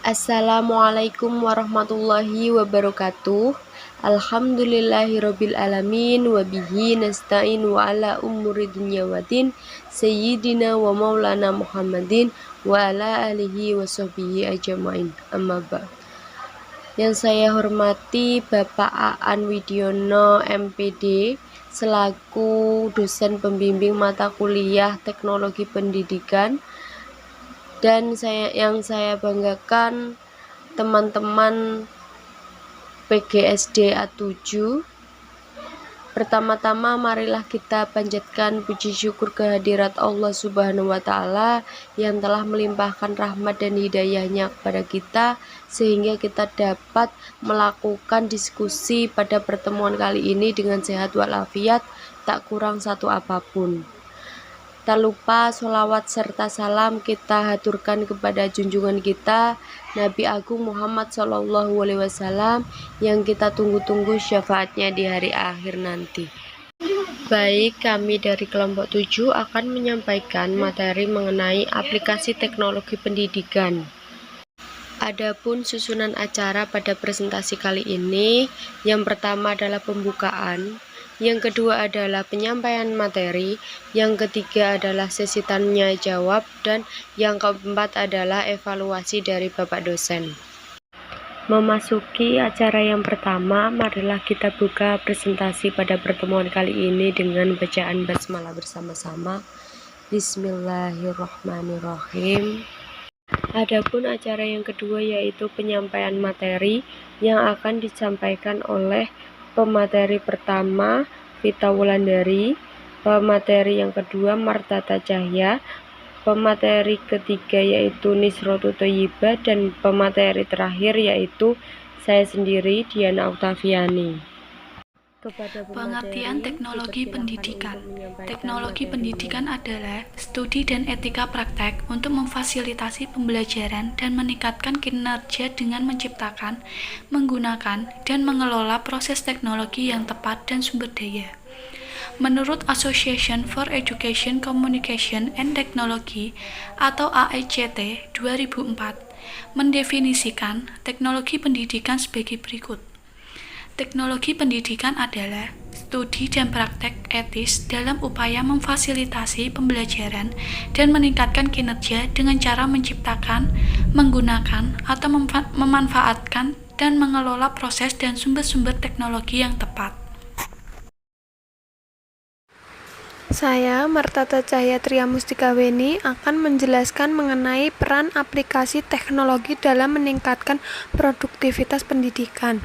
Assalamualaikum warahmatullahi wabarakatuh. Alhamdulillahirabbil alamin wa bihi nasta'in wa ala umuri dunya waddin sayyidina wa maulana Muhammadin wa ala alihi wa sahbihi ajmain. Amma ba'd. Yang saya hormati Bapak Aan Widiono MPD selaku dosen pembimbing mata kuliah Teknologi Pendidikan, dan yang saya banggakan teman-teman PGSD A7. Pertama-tama marilah kita panjatkan puji syukur kehadirat Allah Subhanahu wa Ta'ala yang telah melimpahkan rahmat dan hidayahnya kepada kita sehingga kita dapat melakukan diskusi pada pertemuan kali ini dengan sehat walafiat, tak kurang satu apapun. Tak lupa sholawat serta salam kita haturkan kepada junjungan kita Nabi Agung Muhammad SAW yang kita tunggu-tunggu syafaatnya di hari akhir nanti. Baik, kami dari kelompok 7 akan menyampaikan materi mengenai aplikasi teknologi pendidikan. Adapun susunan acara pada presentasi kali ini, yang pertama adalah pembukaan, yang kedua adalah penyampaian materi, yang ketiga adalah sesi tanya jawab, dan yang keempat adalah evaluasi dari Bapak dosen. Memasuki acara yang pertama, marilah kita buka presentasi pada pertemuan kali ini dengan bacaan basmalah bersama-sama. Bismillahirrahmanirrahim. Adapun acara yang kedua yaitu penyampaian materi yang akan disampaikan oleh pemateri pertama Vita Wulandari, pemateri yang kedua Martata Cahya, pemateri ketiga yaitu Nisrotu Thoyibah, dan pemateri terakhir yaitu saya sendiri Diana Oktaviani. Pengertian teknologi pendidikan. Teknologi pendidikan adalah studi dan etika praktek untuk memfasilitasi pembelajaran dan meningkatkan kinerja dengan menciptakan, menggunakan, dan mengelola proses teknologi yang tepat dan sumber daya. Menurut Association for Education, Communication and Technology atau AECT 2004, mendefinisikan teknologi pendidikan sebagai berikut. Teknologi pendidikan adalah studi dan praktek etis dalam upaya memfasilitasi pembelajaran dan meningkatkan kinerja dengan cara menciptakan, menggunakan, atau memanfaatkan dan mengelola proses dan sumber-sumber teknologi yang tepat. Saya, Martata Cahya Triamustika-Weni, akan menjelaskan mengenai peran aplikasi teknologi dalam meningkatkan produktivitas pendidikan.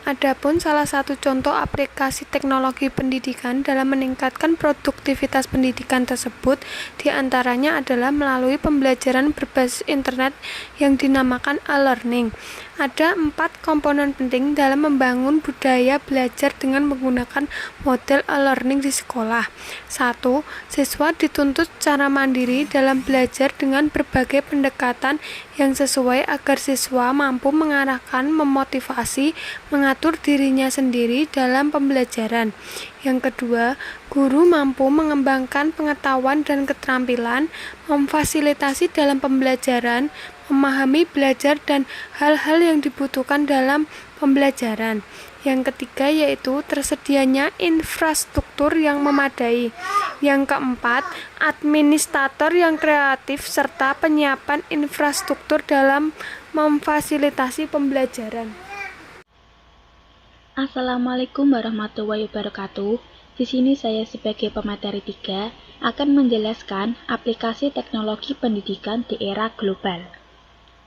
Adapun salah satu contoh aplikasi teknologi pendidikan dalam meningkatkan produktivitas pendidikan tersebut diantaranya adalah melalui pembelajaran berbasis internet yang dinamakan e-learning. Ada 4 komponen penting dalam membangun budaya belajar dengan menggunakan model e-learning di sekolah. 1. Siswa dituntut secara mandiri dalam belajar dengan berbagai pendekatan yang sesuai agar siswa mampu mengarahkan, memotivasi, mengatur dirinya sendiri dalam pembelajaran. Yang kedua, guru mampu mengembangkan pengetahuan dan keterampilan, memfasilitasi dalam pembelajaran, memahami belajar dan hal-hal yang dibutuhkan dalam pembelajaran. Yang ketiga yaitu tersedianya infrastruktur yang memadai. Yang keempat, administrator yang kreatif serta penyiapan infrastruktur dalam memfasilitasi pembelajaran. Assalamualaikum warahmatullahi wabarakatuh. Di sini saya sebagai pemateri 3 akan menjelaskan aplikasi teknologi pendidikan di era global.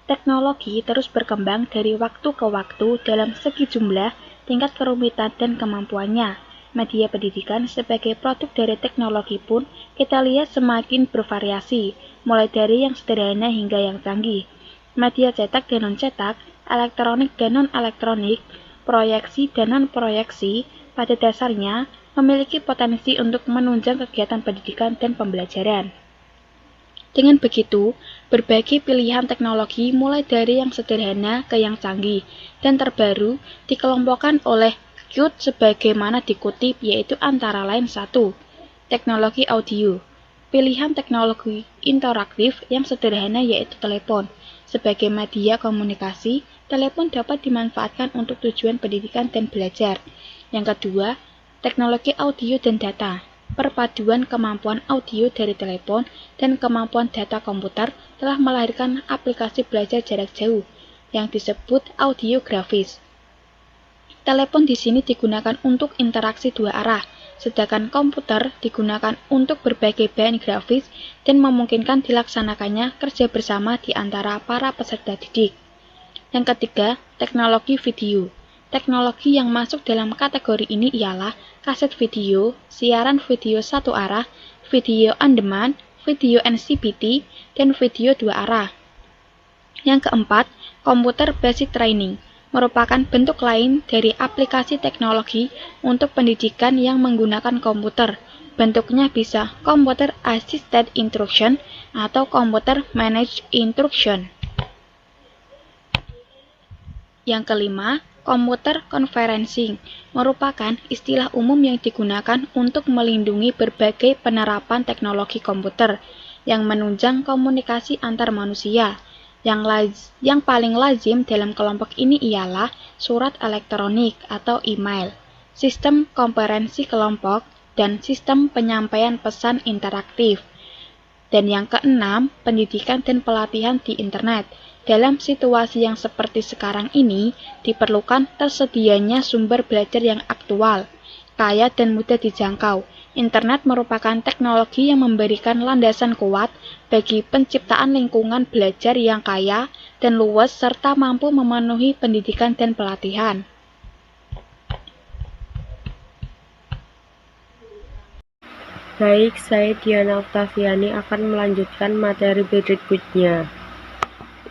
Teknologi terus berkembang dari waktu ke waktu dalam segi jumlah, tingkat kerumitan dan kemampuannya. Media pendidikan sebagai produk dari teknologi pun kita lihat semakin bervariasi, mulai dari yang sederhana hingga yang canggih. Media cetak dan non-cetak, elektronik dan non-elektronik, proyeksi dan non-proyeksi pada dasarnya memiliki potensi untuk menunjang kegiatan pendidikan dan pembelajaran. Dengan begitu, berbagai pilihan teknologi mulai dari yang sederhana ke yang canggih dan terbaru dikelompokkan oleh Qt sebagaimana dikutip, yaitu antara lain 1. Teknologi audio. Pilihan teknologi interaktif yang sederhana yaitu telepon, Sebagai media komunikasi, telepon dapat dimanfaatkan untuk tujuan pendidikan dan belajar. Yang kedua, teknologi audio dan data. Perpaduan kemampuan audio dari telepon dan kemampuan data komputer telah melahirkan aplikasi belajar jarak jauh yang disebut audiografis. Telepon di sini digunakan untuk interaksi dua arah, sedangkan komputer digunakan untuk berbagai bahan grafis dan memungkinkan dilaksanakannya kerja bersama di antara para peserta didik. Yang ketiga, teknologi video. Teknologi yang masuk dalam kategori ini ialah kaset video, siaran video satu arah, video on demand, video NCBT, dan video dua arah. Yang keempat, komputer basic training merupakan bentuk lain dari aplikasi teknologi untuk pendidikan yang menggunakan komputer. Bentuknya bisa computer assisted instruction atau computer managed instruction. Yang kelima, computer conferencing merupakan istilah umum yang digunakan untuk melindungi berbagai penerapan teknologi komputer yang menunjang komunikasi antar manusia. Yang paling lazim dalam kelompok ini ialah surat elektronik atau email, sistem konferensi kelompok, dan sistem penyampaian pesan interaktif. Dan yang keenam, pendidikan dan pelatihan di internet. Dalam situasi yang seperti sekarang ini, diperlukan tersedianya sumber belajar yang aktual, kaya dan mudah dijangkau. Internet merupakan teknologi yang memberikan landasan kuat bagi penciptaan lingkungan belajar yang kaya dan luas serta mampu memenuhi pendidikan dan pelatihan. Baik, saya Diana Oktaviani akan melanjutkan materi berikutnya.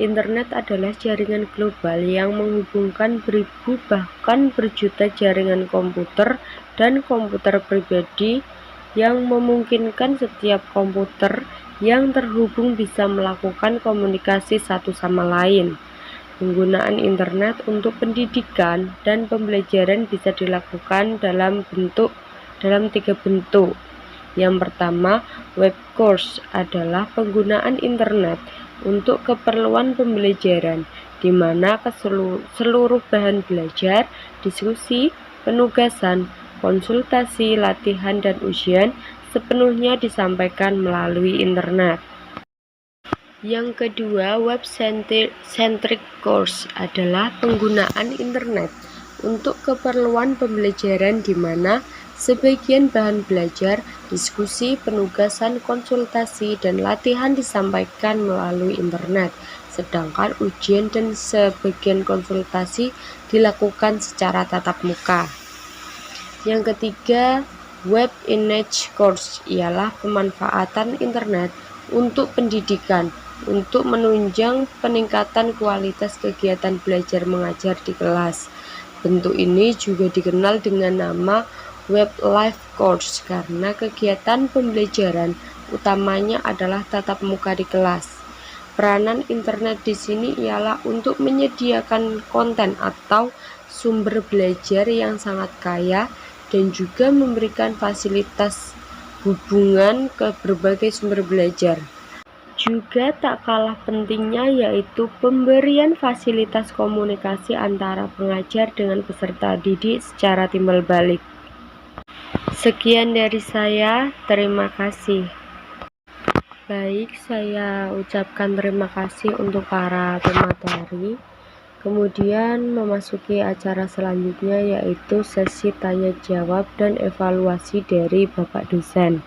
Internet adalah jaringan global yang menghubungkan beribu bahkan berjuta jaringan komputer dan komputer pribadi yang memungkinkan setiap komputer yang terhubung bisa melakukan komunikasi satu sama lain. Penggunaan internet untuk pendidikan dan pembelajaran bisa dilakukan dalam tiga bentuk. Yang pertama, web course adalah penggunaan internet untuk keperluan pembelajaran, di mana seluruh bahan belajar, diskusi, penugasan, konsultasi, latihan, dan ujian sepenuhnya disampaikan melalui internet. Yang kedua, web-centric course adalah penggunaan internet untuk keperluan pembelajaran di mana sebagian bahan belajar, diskusi, penugasan, konsultasi, dan latihan disampaikan melalui internet, sedangkan ujian dan sebagian konsultasi dilakukan secara tatap muka. Yang ketiga, web image course ialah pemanfaatan internet untuk pendidikan, untuk menunjang peningkatan kualitas kegiatan belajar mengajar di kelas. Bentuk ini juga dikenal dengan nama web live course karena kegiatan pembelajaran utamanya adalah tatap muka di kelas. Peranan internet di sini ialah untuk menyediakan konten atau sumber belajar yang sangat kaya dan juga memberikan fasilitas hubungan ke berbagai sumber belajar. Juga tak kalah pentingnya yaitu pemberian fasilitas komunikasi antara pengajar dengan peserta didik secara timbal balik. Sekian dari saya, terima kasih. Baik, saya ucapkan terima kasih untuk para pemateri. Kemudian memasuki acara selanjutnya yaitu sesi tanya jawab dan evaluasi dari Bapak dosen.